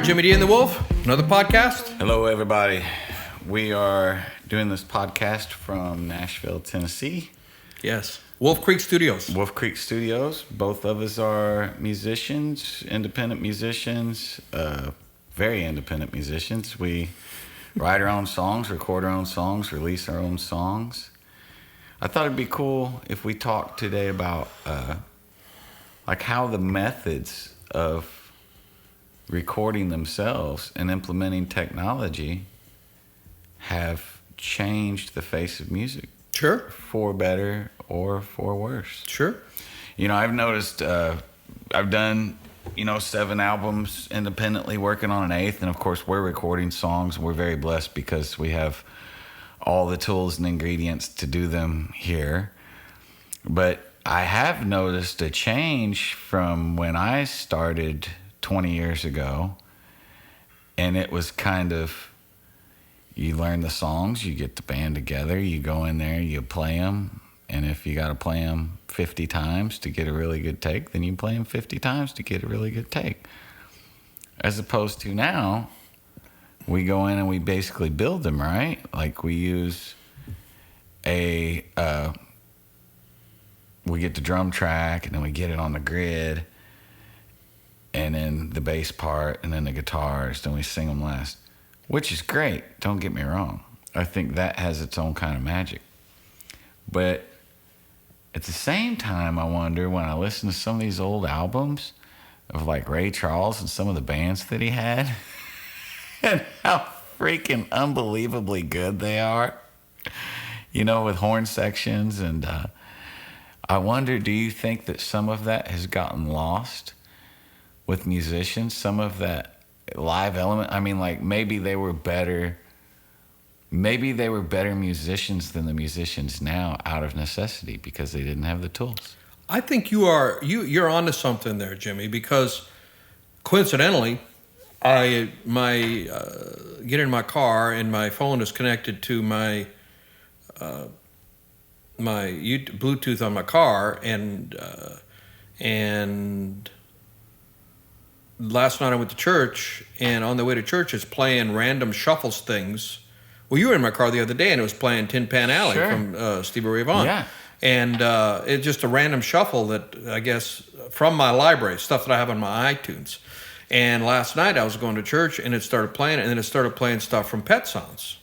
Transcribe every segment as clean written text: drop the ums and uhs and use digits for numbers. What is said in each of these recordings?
Jimmy D and the Wolf, another podcast. Hello, everybody. We are doing this podcast from Nashville, Tennessee. Yes. Wolf Creek Studios. Wolf Creek Studios. Both of us are musicians, independent musicians, very independent musicians. We write our own songs, record our own songs, release our own songs. I thought it'd be cool if we talked today about like how the methods of recording themselves and implementing technology have changed the face of music. Sure. For better or for worse. Sure. You know, I've noticed I've done, 7 albums independently, working on an 8th. And of course, we're recording songs. We're very blessed because we have all the tools and ingredients to do them here. But I have noticed a change from when I started 20 years ago. And it was kind of, you learn the songs, you get the band together, you go in there, you play them. And if you got to play them 50 times to get a really good take, then you play them 50 times to get a really good take. As opposed to now, we go in and we basically build them, right? Like we use we get the drum track and then we get it on the grid and then the bass part and then the guitars, then we sing them last, which is great. Don't get me wrong. I think that has its own kind of magic. But at the same time, I wonder when I listen to some of these old albums of like Ray Charles and some of the bands that he had and how freaking unbelievably good they are, with horn sections. And I wonder, do you think that some of that has gotten lost with musicians? Some of that live element? I mean, like maybe they were better musicians than the musicians now out of necessity because they didn't have the tools. I think you're onto something there, Jimmy, because coincidentally, I get in my car and my phone is connected to my Bluetooth on my car, and last night I went to church, and on the way to church it's playing random shuffles things. Well, you were in my car the other day, and it was playing Tin Pan Alley from Stevie Ray Vaughan. Yeah. And it's just a random shuffle that, I guess, from my library, stuff that I have on my iTunes. And last night I was going to church, and it started playing, and then it started playing stuff from Pet Sounds.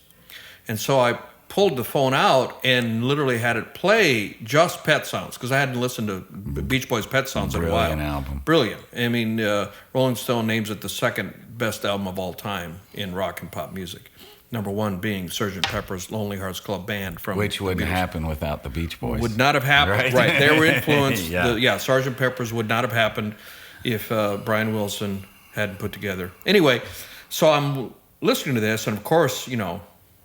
And so I pulled the phone out and literally had it play just Pet Sounds, because I hadn't listened to Beach Boys' Pet Sounds in a while. Brilliant album. Brilliant. I mean, Rolling Stone names it the second best album of all time in rock and pop music. Number one being Sgt. Pepper's Lonely Hearts Club Band. Which wouldn't happen without the Beach Boys. Would not have happened. Right. They were influenced. Yeah. Sgt. Pepper's would not have happened if Brian Wilson hadn't put together. Anyway, so I'm listening to this, and of course,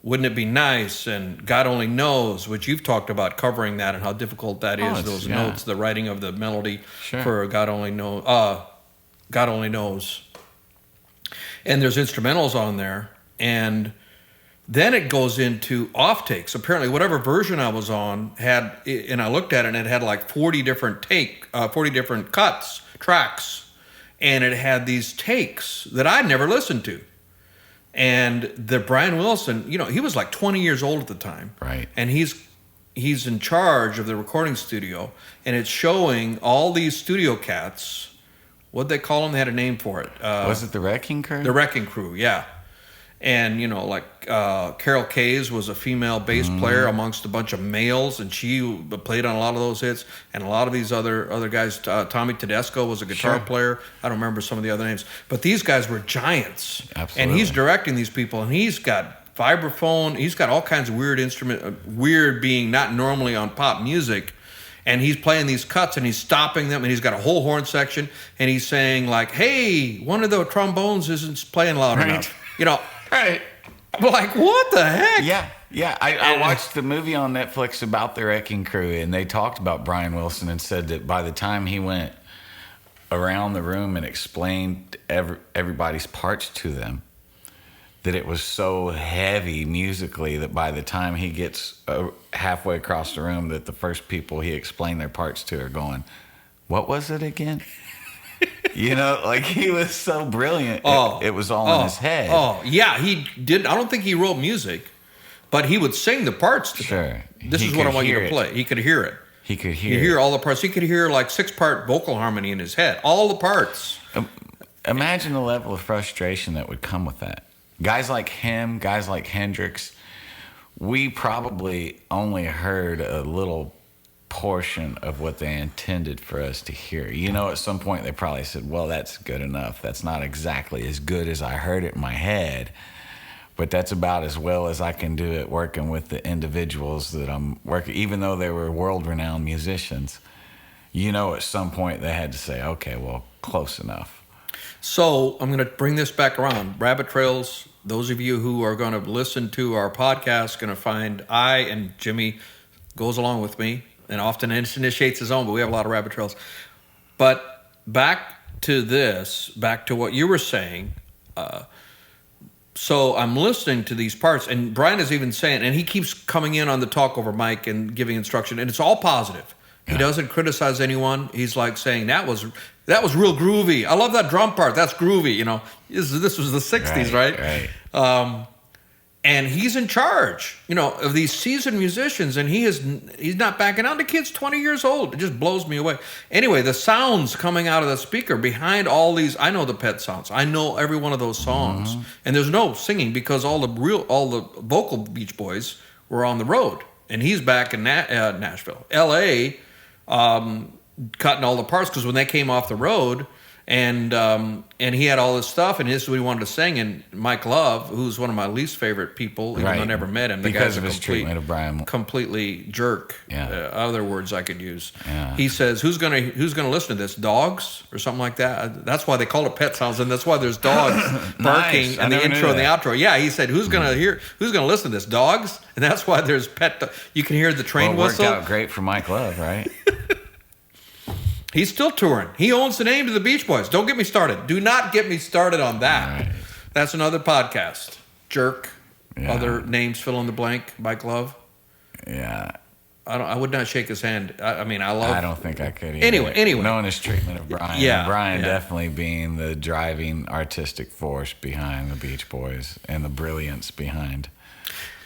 wouldn't it be nice, and God Only Knows, which you've talked about covering that and how difficult that is, those notes, the writing of the melody for God Only Knows. God Only Knows. And there's instrumentals on there, and then it goes into off takes. Apparently, whatever version I was on had, and I looked at it, and it had like 40 different tracks, and it had these takes that I'd never listened to. And the Brian Wilson, he was like 20 years old at the time, right? And he's in charge of the recording studio, and it's showing all these studio cats. What'd they call them? They had a name for it. Was it the Wrecking Crew? The Wrecking Crew, yeah. And, Carol Kays was a female bass player amongst a bunch of males, and she played on a lot of those hits. And a lot of these other guys, Tommy Tedesco was a guitar player. I don't remember some of the other names. But these guys were giants. Absolutely. And he's directing these people, and he's got vibraphone. He's got all kinds of weird instrument, weird being not normally on pop music. And he's playing these cuts, and he's stopping them, and he's got a whole horn section, and he's saying, like, hey, one of the trombones isn't playing loud enough. Right. I'm like, what the heck? Yeah. I watched the movie on Netflix about the Wrecking Crew, and they talked about Brian Wilson and said that by the time he went around the room and explained everybody's parts to them, that it was so heavy musically that by the time he gets halfway across the room, that the first people he explained their parts to are going, what was it again? You know, like he was so brilliant. It was all in his head. Oh, yeah, he did. I don't think he wrote music, but he would sing the parts to them. This is what I want you to play. He could hear it. He could hear. You hear all the parts. He could hear like 6-part vocal harmony in his head. All the parts. Imagine the level of frustration that would come with that. Guys like him, guys like Hendrix, we probably only heard a little portion of what they intended for us to hear. You know, at some point they probably said, well, that's good enough. That's not exactly as good as I heard it in my head, but that's about as well as I can do it working with the individuals that I'm working, even though they were world-renowned musicians. You know, at some point they had to say, okay, well, close enough. So I'm going to bring this back around. Rabbit Trails, those of you who are going to listen to our podcast, going to find I and Jimmy goes along with me and often initiates his own, but we have a lot of rabbit trails. But back to this, back to what you were saying. So I'm listening to these parts, and Brian is even saying, and he keeps coming in on the talk over mic and giving instruction, and it's all positive. Yeah. He doesn't criticize anyone. He's like saying, that was real groovy. I love that drum part. That's groovy. You know, this was the 60s, right? And he's in charge, you know, of these seasoned musicians, and he's not backing out. The kid's 20 years old. It just blows me away. Anyway, the sounds coming out of the speaker behind all these, I know the Pet sounds. I know every one of those songs. Mm-hmm. And there's no singing because all the vocal Beach Boys were on the road, and he's back in Nashville, L.A., cutting all the parts, because when they came off the road, and he had all this stuff, and this is what he wanted to sing. And Mike Love, who's one of my least favorite people, even though I never met him, the because of his treatment of Brian, completely jerk. Yeah. Other words I could use. Yeah. He says, "Who's gonna listen to this? Dogs or something like that." That's why they call it Pet Sounds, and that's why there's dogs barking in the intro and the outro. Yeah, he said, "Who's gonna listen to this? Dogs?" And that's why there's you can hear the train whistle. It worked out great for Mike Love, right? He's still touring. He owns the name to the Beach Boys. Don't get me started. Do not get me started on that. Right. That's another podcast. Jerk. Yeah. Other names fill in the blank. Mike Love. Yeah. I would not shake his hand. I mean, I love. I don't think I could either. Anyway. Knowing his treatment of Brian. Yeah. Brian definitely being the driving artistic force behind the Beach Boys and the brilliance behind.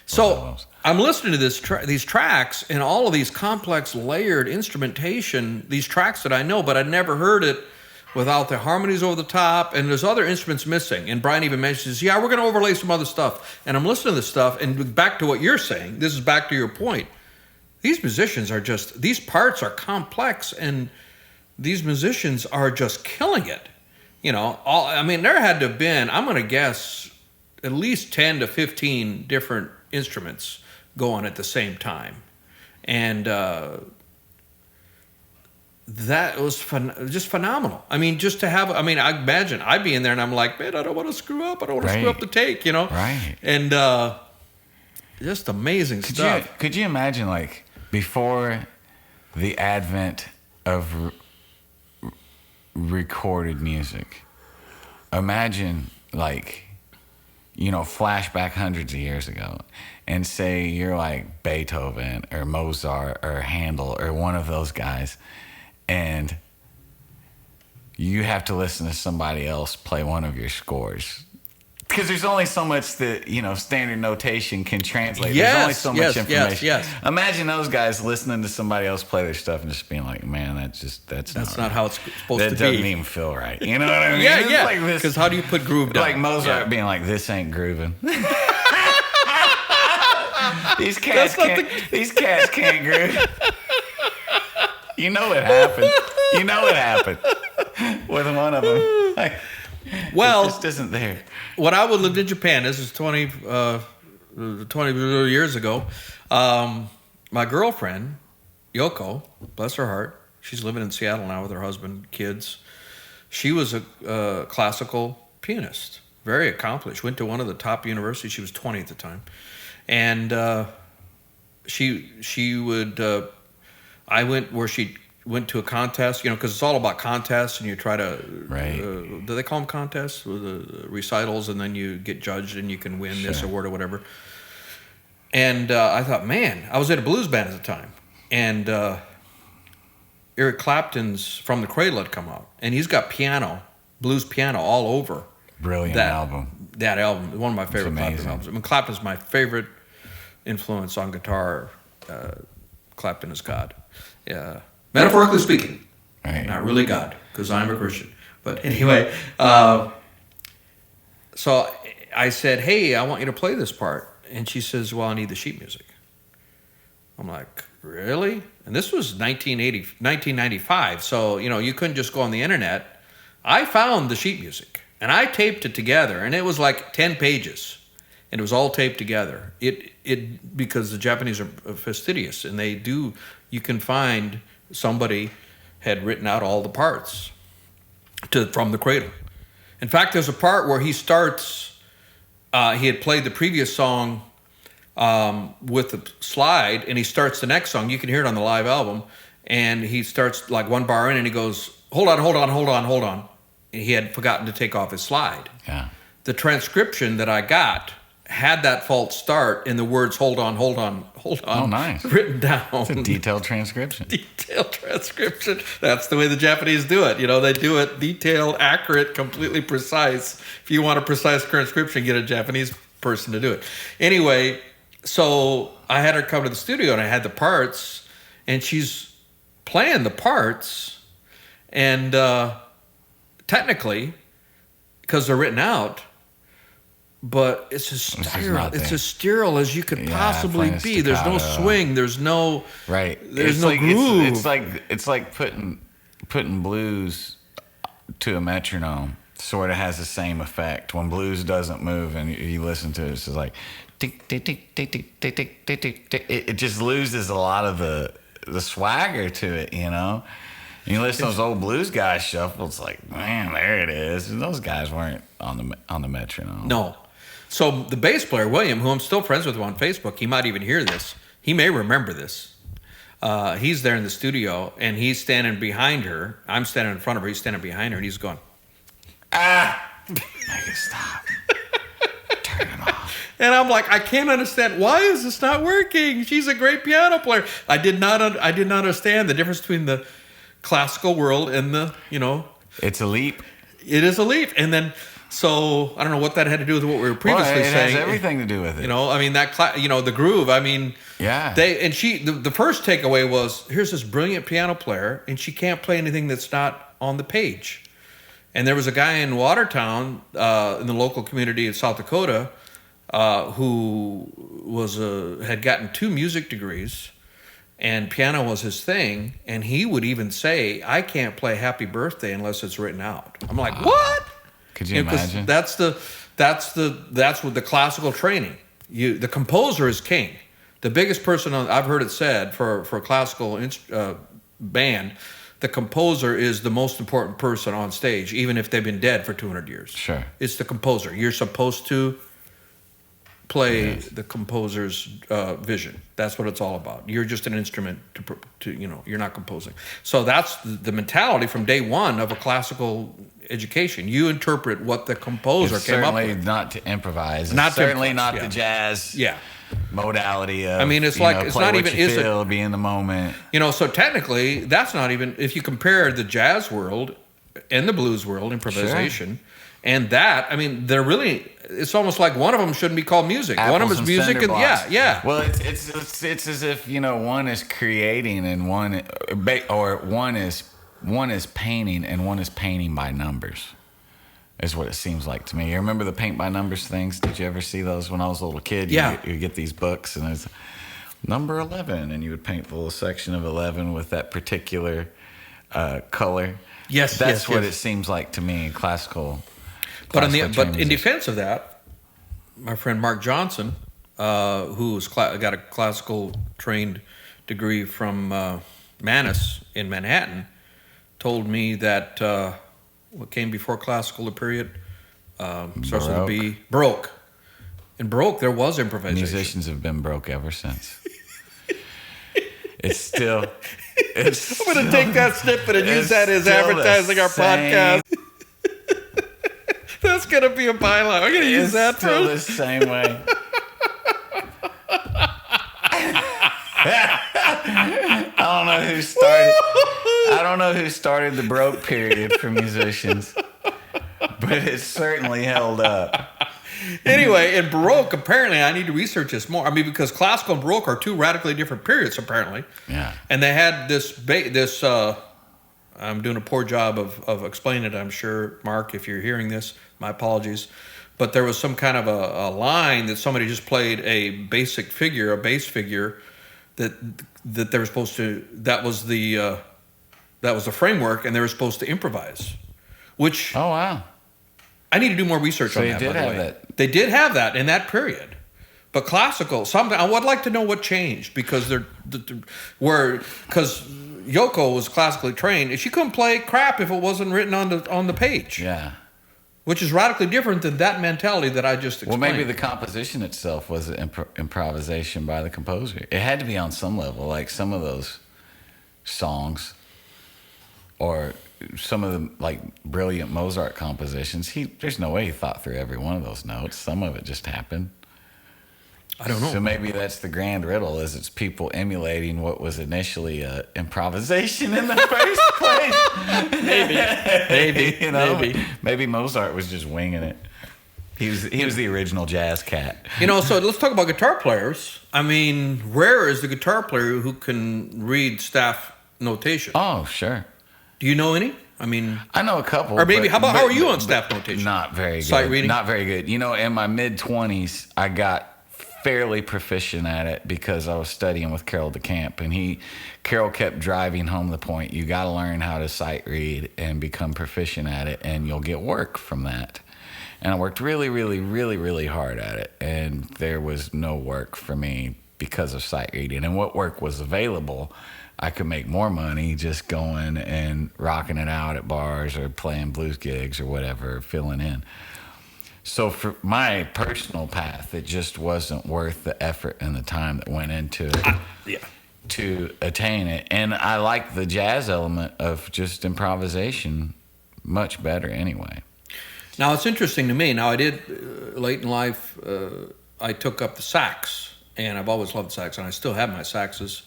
So I'm listening to these tracks and all of these complex layered instrumentation, these tracks that I know, but I'd never heard it without the harmonies over the top, and there's other instruments missing. And Brian even mentions, we're going to overlay some other stuff. And I'm listening to this stuff, and back to what you're saying, this is back to your point. These musicians these parts are complex, and these musicians are just killing it. You know, there had to have been, I'm going to guess, at least 10 to 15 different instruments going at the same time, and that was just phenomenal. I mean, just to have, I imagine I'd be in there and I'm like, man, I don't want to screw up. I don't want to screw up the take, you know? Right. And just amazing stuff. Could you imagine, like, before the advent of recorded music, imagine, like, you know, flashback hundreds of years ago, and say you're like Beethoven or Mozart or Handel or one of those guys, and you have to listen to somebody else play one of your scores. Because there's only so much that, you know, standard notation can translate. There's only so much information. Yes. Imagine those guys listening to somebody else play their stuff and just being like, man, that's not how it's supposed to be. That doesn't even feel right. You know what I mean? Yeah. Because how do you put groove down? Like Mozart being like, this ain't grooving. These cats can't groove. You know what happened with one of them. Like, well, it just isn't there. When I lived in Japan, this is 20 years ago, my girlfriend, Yoko, bless her heart, she's living in Seattle now with her husband, kids. She was a classical pianist, very accomplished, went to one of the top universities. She was 20 at the time. And she would, I went where she went to a contest, you know, because it's all about contests, and you try to, do they call them contests? The recitals, and then you get judged and you can win this award or whatever. And I thought, man, I was in a blues band at the time, and Eric Clapton's From the Cradle had come out, and he's got blues piano all over. Brilliant album. That album, one of my favorite amazing. Clapton albums. I mean, Clapton's my favorite influence on guitar. Clapton is God. Yeah. Metaphorically speaking. Right. Not really God, because I'm a Christian. But anyway, so I said, hey, I want you to play this part. And she says, well, I need the sheet music. I'm like, really? And this was 1995, so, you couldn't just go on the internet. I found the sheet music, and I taped it together, and it was like 10 pages, and it was all taped together. Because the Japanese are fastidious, and you can find somebody had written out all the parts from the cradle. In fact, there's a part where he starts, he had played the previous song with the slide, and he starts the next song. You can hear it on the live album, and he starts like one bar in, and he goes, hold on. And he had forgotten to take off his slide. Yeah. The transcription that I got had that false start in the words hold on Oh, nice. written down. It's a detailed transcription. Detailed transcription. That's the way the Japanese do it. They do it detailed, accurate, completely precise. If you want a precise transcription, get a Japanese person to do it. Anyway, so I had her come to the studio, and I had the parts, and she's playing the parts, and technically, because they're written out, but it's as sterile as you could possibly be. There's no swing. There's no right. There's no groove. It's like putting blues to a metronome. Sort of has the same effect. When blues doesn't move and you listen to it, it's just like tick tick tick tick tick tick tick tick tick tick. It just loses a lot of the swagger to it, And you listen to those old blues guys shuffle. It's like, man, there it is. And those guys weren't on the metronome. No. So the bass player, William, who I'm still friends with on Facebook, he might even hear this. He may remember this. He's there in the studio, and he's standing behind her. I'm standing in front of her. He's standing behind her, and he's going, Make it stop. Turn it off. And I'm like, I can't understand. Why is this not working? She's a great piano player. I did not understand the difference between the classical world and the, It's a leap. It is a leap. And then, so I don't know what that had to do with what we were previously saying. It has everything to do with it. The groove. Yeah. The first takeaway was, here's this brilliant piano player, and she can't play anything that's not on the page. And there was a guy in Watertown, in the local community of South Dakota, who had gotten 2 music degrees, and piano was his thing. And he would even say, "I can't play Happy Birthday unless it's written out." I'm like, what? Could you imagine? That's what the classical training. The composer is king. The biggest person I've heard it said for a classical band. The composer is the most important person on stage, even if they've been dead for 200 years. Sure. It's the composer. You're supposed to play the composer's vision. That's what it's all about. You're just an instrument to you're not composing. So that's the mentality from day one of a classical education. You interpret what the composer came up with. Certainly not to improvise. Not certainly not the jazz. Yeah. Modality of, it's not even be in the moment. So technically that's not even, if you compare the jazz world and the blues world, improvisation, and that, they're really, it's almost like one of them shouldn't be called music. Apples one of them is music, and yeah. Well, it's as if one is creating and one is painting and one is painting by numbers. Is what it seems like to me. You remember the paint by numbers things? Did you ever see those when I was a little kid? Yeah. You get these books and there's number 11, and you would paint the little section of 11 with that particular color. Yes, that's what it seems like to me in classical. But in defense of that, my friend Mark Johnson, who's got a classical trained degree from Manus in Manhattan, told me that what came before classical, the period, starts with a B, Baroque. In Baroque, there was improvisation. Musicians have been broke ever since. I'm going to take that snippet and use that as advertising our podcast. That's going to be a byline. I'm going to use that for still the same way. I don't know who started. I don't know who started the Baroque period for musicians, but it certainly held up. Anyway, in Baroque, apparently, I need to research this more. I mean, because classical and Baroque are two radically different periods, apparently. Yeah. And they had this. I'm doing a poor job of explaining it. I'm sure, Mark, if you're hearing this, my apologies. But there was some kind of a line that somebody just played a bass figure that they were supposed to. That was the framework, and they were supposed to improvise. Which Oh wow. I need to do more research on that. They did by the have way. that. They did have that in that period. But classical, something I would like to know what changed because because Yoko was classically trained and she couldn't play crap if it wasn't written on the page. Yeah. Which is radically different than that mentality that I just explained. Well, maybe the composition itself was an improvisation by the composer. It had to be on some level, like some of those songs, or some of the like brilliant Mozart compositions. There's no way he thought through every one of those notes. Some of it just happened. I don't know. So maybe that's the grand riddle: is it's people emulating what was initially improvisation in the first place. Maybe, you know, maybe Mozart was just winging it. He was the original jazz cat. You know, so let's talk about guitar players. I mean, rare is the guitar player who can read staff notation. Oh, sure. Do you know any? I mean, I know a couple. Or maybe, how are you on staff notation? Not very good. Sight reading? Not very good. You know, in my mid-20s, I got fairly proficient at it because I was studying with Carol DeCamp, and Carol kept driving home the point, you got to learn how to sight read and become proficient at it, and you'll get work from that. And I worked really, really, really, really hard at it, and there was no work for me because of sight reading. And what work was available, I could make more money just going and rocking it out at bars or playing blues gigs or whatever, filling in. So for my personal path, it just wasn't worth the effort and the time that went into it to attain it. And I like the jazz element of just improvisation much better anyway. Now, it's interesting to me. Now, I did, late in life, I took up the sax, and I've always loved sax, and I still have my saxes,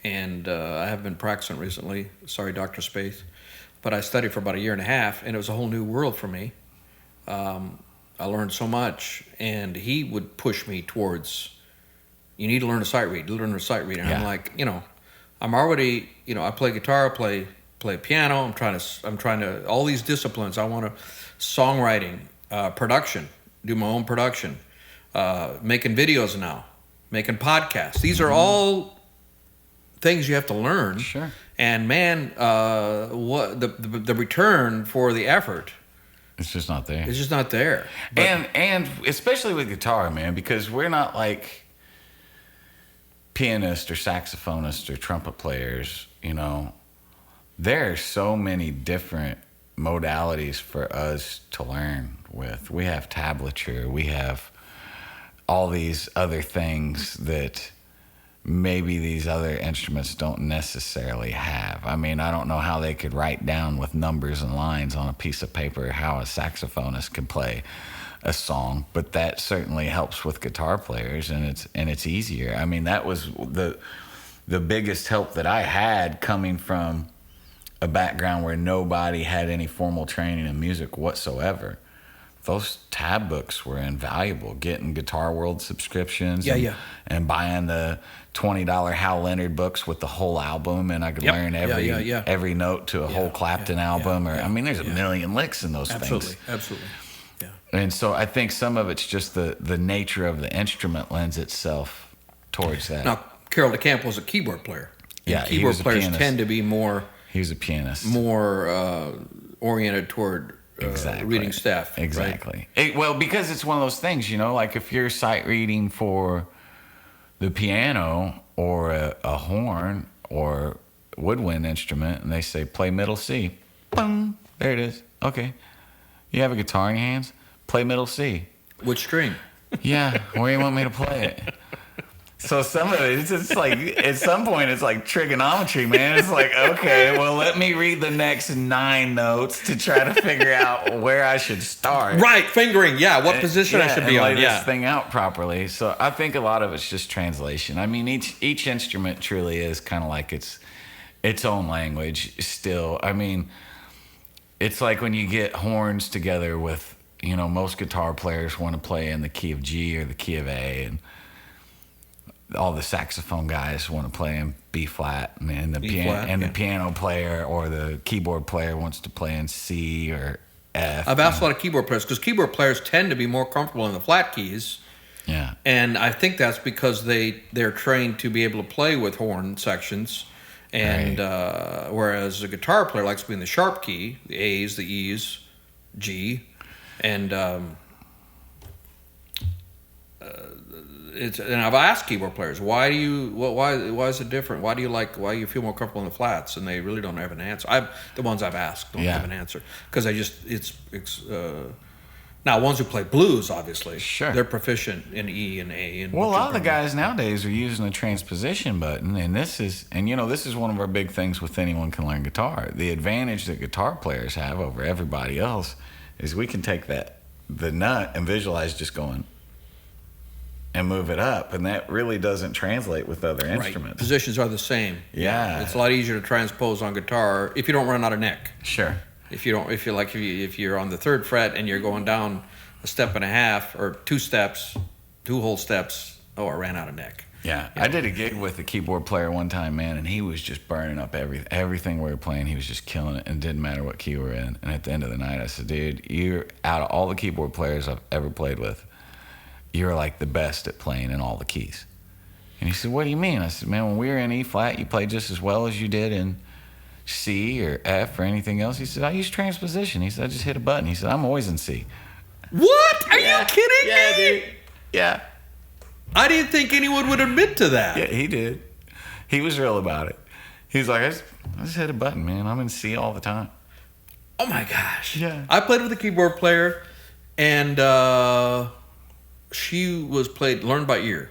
and I have been practicing recently. Sorry, Dr. Spaeth. But I studied for about a year and a half, and it was a whole new world for me. I learned so much, and he would push me towards, you need to learn to sight read, And I'm like, I'm already, I play guitar, play piano. I'm trying to all these disciplines. I want to songwriting, production, do my own production, making videos now, making podcasts. These are all things you have to learn. Sure. And man, what the return for the effort. It's just not there. It's just not there. And especially with guitar, man, because we're not like pianists or saxophonists or trumpet players, There are so many different modalities for us to learn with. We have tablature. We have all these other things that maybe these other instruments don't necessarily have. I mean, I don't know how they could write down with numbers and lines on a piece of paper how a saxophonist can play a song, but that certainly helps with guitar players, and it's easier. I mean, that was the biggest help that I had coming from a background where nobody had any formal training in music whatsoever. Those tab books were invaluable. Getting Guitar World subscriptions, and buying the $20 Hal Leonard books with the whole album, and I could learn every note to a whole Clapton album. I mean, there's a million licks in those things. Absolutely. Yeah. And so I think some of it's just the nature of the instrument lends itself towards that. Now, Carol DeCamp was a keyboard player. Yeah, keyboard players tend to be more. He was a pianist. More oriented toward. Reading staff. Exactly. Right? Because it's one of those things, like if you're sight reading for the piano or a horn or woodwind instrument, and they say play middle C, boom, there it is. Okay. You have a guitar in your hands, play middle C. Which string? Yeah, where do you want me to play it? So some of it, it's like, at some point, it's like trigonometry, man. It's like, okay, well, let me read the next 9 notes to try to figure out where I should start. Right, fingering, what position I should be on. Lay this thing out properly. So I think a lot of it's just translation. I mean, each instrument truly is kind of like its its own language still. I mean, it's like when you get horns together with, most guitar players want to play in the key of G or the key of A, and all the saxophone guys want to play in B flat, and the the piano player or the keyboard player wants to play in C or F. I've asked a lot of keyboard players because keyboard players tend to be more comfortable in the flat keys. Yeah. And I think that's because they're trained to be able to play with horn sections. And whereas a guitar player likes to be in the sharp key, the A's, the E's, G, and and I've asked keyboard players, why is it different? Why do you feel more comfortable in the flats? And they really don't have an answer. The ones I've asked don't have an answer because now ones who play blues, obviously, sure, they're proficient in E and A. And a lot of the guys nowadays are using the transposition button, and this is one of our big things with Anyone Can Learn Guitar. The advantage that guitar players have over everybody else is we can take the nut and visualize just going and move it up, and that really doesn't translate with other instruments. Positions are the same. Yeah, it's a lot easier to transpose on guitar if you don't run out of neck. Sure. If you're on the third fret and you're going down a step and a half or 2 steps, 2 whole steps, I ran out of neck. Yeah, I did a gig with a keyboard player one time, man, and he was just burning up everything we were playing. He was just killing it, and it didn't matter what key we were in. And at the end of the night, I said, dude, you're out of all the keyboard players I've ever played with, you're like the best at playing in all the keys. And he said, what do you mean? I said, man, when we were in E flat, you played just as well as you did in C or F or anything else. He said, I use transposition. He said, I just hit a button. He said, I'm always in C. What? Are you kidding me? Yeah, dude. Yeah. I didn't think anyone would admit to that. Yeah, he did. He was real about it. He's like, I just hit a button, man. I'm in C all the time. Oh my gosh. Yeah. I played with a keyboard player, and she learned by ear,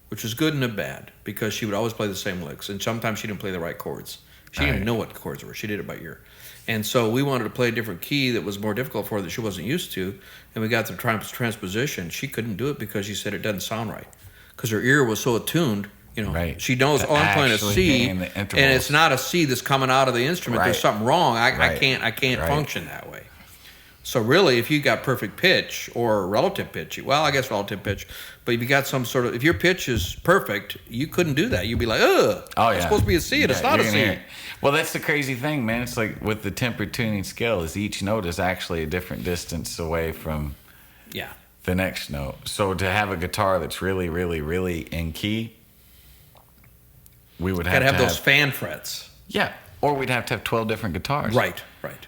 which was good and bad because she would always play the same licks, and sometimes she didn't play the right chords. She didn't know what the chords were. She did it by ear. And so we wanted to play a different key that was more difficult for her that she wasn't used to. And we got the transposition. She couldn't do it because she said it doesn't sound right. Because her ear was so attuned, right. She knows, I'm playing a C, and it's not a C that's coming out of the instrument. Right. There's something wrong. I can't function that way. So really, if you got perfect pitch or relative pitch, I guess relative pitch, but if you got if your pitch is perfect, you couldn't do that. You'd be like, it's supposed to be a C, and it's not a C. Well, that's the crazy thing, man. It's like with the tempered tuning scale, is each note is actually a different distance away from the next note. So to have a guitar that's really, really, really in key, we would have to have those fan frets. Yeah. Or we'd have to have 12 different guitars. Right.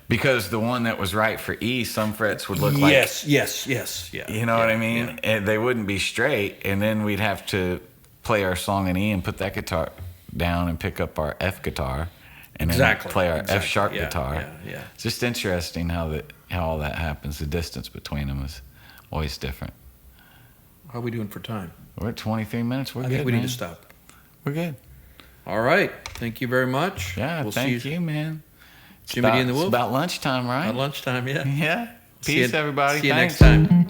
Because the one that was right for E, some frets would look like... Yes. Yeah. You know what I mean? Yeah. And they wouldn't be straight, and then we'd have to play our song in E and put that guitar down and pick up our F guitar and then play our F sharp guitar. Yeah. It's just interesting how all that happens. The distance between them is always different. How are we doing for time? We're at 23 minutes. We're good, I think we need to stop. We're good. All right. Thank you very much. Yeah, thank you, man. Jimmy D and the Wolf. It's about lunchtime, right? About lunchtime, yeah. Yeah. Peace, everybody. See you next time.